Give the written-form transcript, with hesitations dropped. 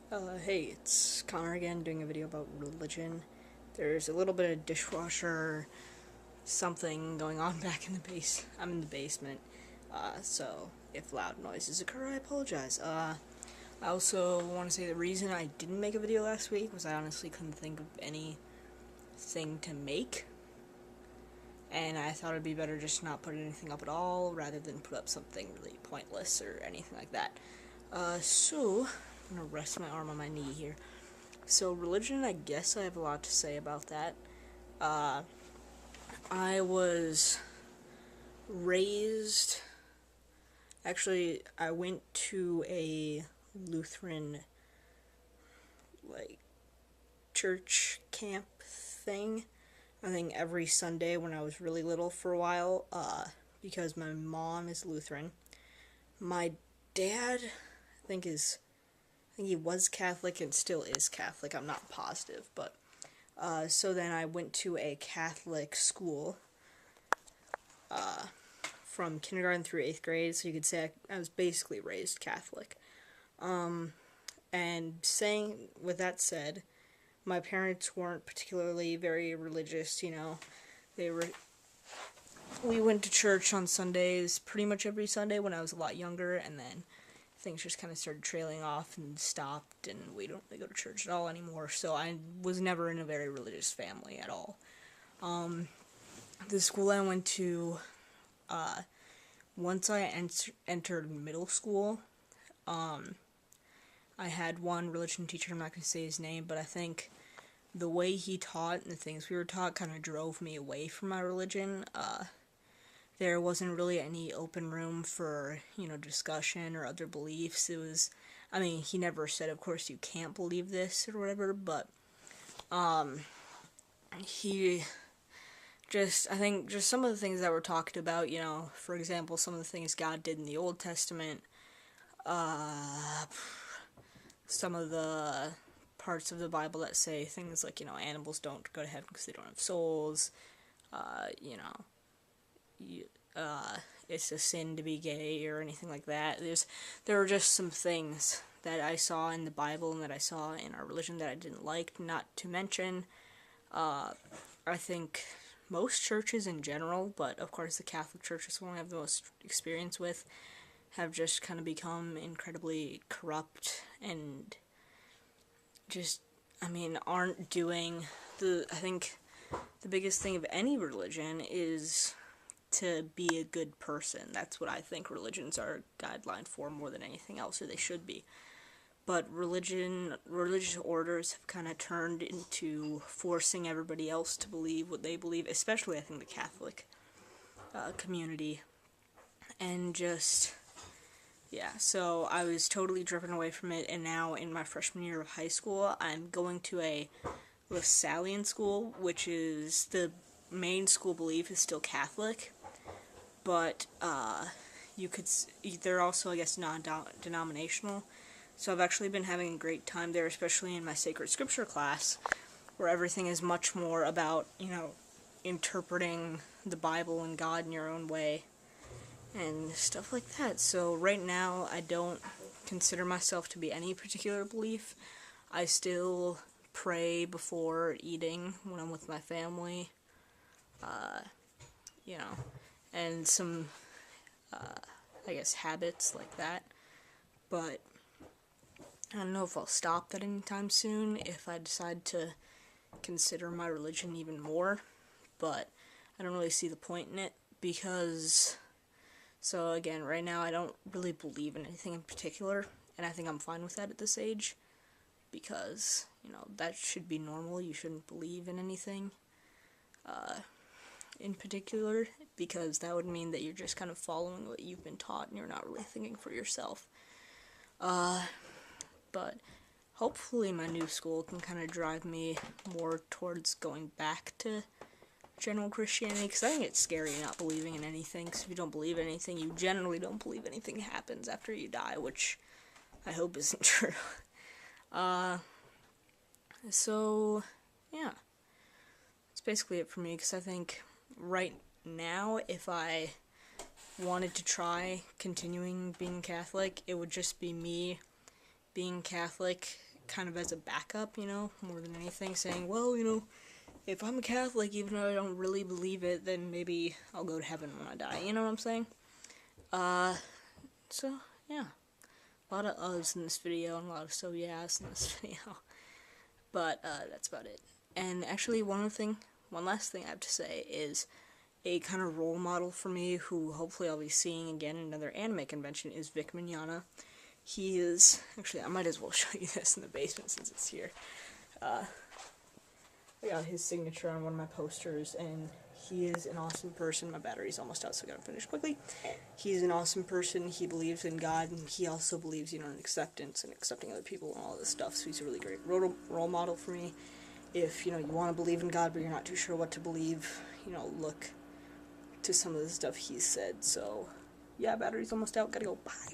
Hey, it's Connor again doing a video about religion. There's a little bit of dishwasher something going on back in the base. I'm in the basement, so if loud noises occur, I apologize. I also want to say the reason I didn't make a video last week was I honestly couldn't think of anything to make, and I thought it'd be better just not put anything up at all rather than put up something really pointless or anything like that. So I'm gonna rest my arm on my knee here. So religion, I guess I have a lot to say about that. Uh, I was raised. Actually, I went to a Lutheran like church camp thing. I think every Sunday when I was really little for a while. Because my mom is Lutheran. My dad, I think is I think he was Catholic and still is Catholic. I'm not positive, but so then I went to a Catholic school from kindergarten through 8th grade, so you could say I was basically raised Catholic. And saying, with that said, my parents weren't particularly very religious, They were. We went to church on Sundays pretty much every Sunday when I was a lot younger, and then things just kind of started trailing off and stopped, and we don't really go to church at all anymore, so I was never in a very religious family at all. The school I went to, once I entered middle school, I had one religion teacher, I'm not going to say his name, but I think the way he taught and the things we were taught kind of drove me away from my religion. There wasn't really any open room for, discussion or other beliefs. It was, he never said, of course, you can't believe this or whatever, but, he I think just some of the things that were talked about, for example, some of the things God did in the Old Testament, some of the parts of the Bible that say things like, animals don't go to heaven because they don't have souls, it's a sin to be gay or anything like that. There were just some things that I saw in the Bible and that I saw in our religion that I didn't like, not to mention, I think most churches in general, but of course the Catholic Church is the one I have the most experience with, have just kind of become incredibly corrupt and just, aren't doing I think the biggest thing of any religion is to be a good person. That's what I think religions are a guideline for more than anything else, or they should be. But religious orders have kind of turned into forcing everybody else to believe what they believe, especially I think the Catholic community. And just, yeah, so I was totally driven away from it, and now in my freshman year of high school, I'm going to a Lasallian school, which is the main school belief is still Catholic, but they're also, I guess, non-denominational. So I've actually been having a great time there, especially in my sacred scripture class, where everything is much more about, interpreting the Bible and God in your own way, and stuff like that. So right now, I don't consider myself to be any particular belief. I still pray before eating when I'm with my family, and some, I guess, habits like that. But I don't know if I'll stop that anytime soon if I decide to consider my religion even more, but I don't really see the point in it because, so again, right now I don't really believe in anything in particular, and I think I'm fine with that at this age because, that should be normal. You shouldn't believe in anything in particular, because that would mean that you're just kind of following what you've been taught and you're not really thinking for yourself. But hopefully my new school can kind of drive me more towards going back to general Christianity, because I think it's scary not believing in anything, because if you don't believe in anything, you generally don't believe anything happens after you die, which I hope isn't true. So, yeah. That's basically it for me, because I think right now, if I wanted to try continuing being Catholic, it would just be me being Catholic kind of as a backup, you know, more than anything, saying, well, you know, if I'm a Catholic, even though I don't really believe it, then maybe I'll go to heaven when I die, you know what I'm saying? So, yeah. A lot of uhs in this video, and a lot of so yes in this video. But, that's about it. And actually, one last thing I have to say is a kind of role model for me, who hopefully I'll be seeing again at another anime convention, is Vic Mignogna. He is, actually, I might as well show you this in the basement since it's here. I got his signature on one of my posters, and he is an awesome person. My battery's almost out, so I gotta finish quickly. He's an awesome person. He believes in God, and he also believes, you know, in acceptance and accepting other people and all this stuff, so he's a really great role model for me. If, you know, you want to believe in God, but you're not too sure what to believe, you know, look to some of the stuff he said. So, yeah, battery's almost out. Gotta go. Bye.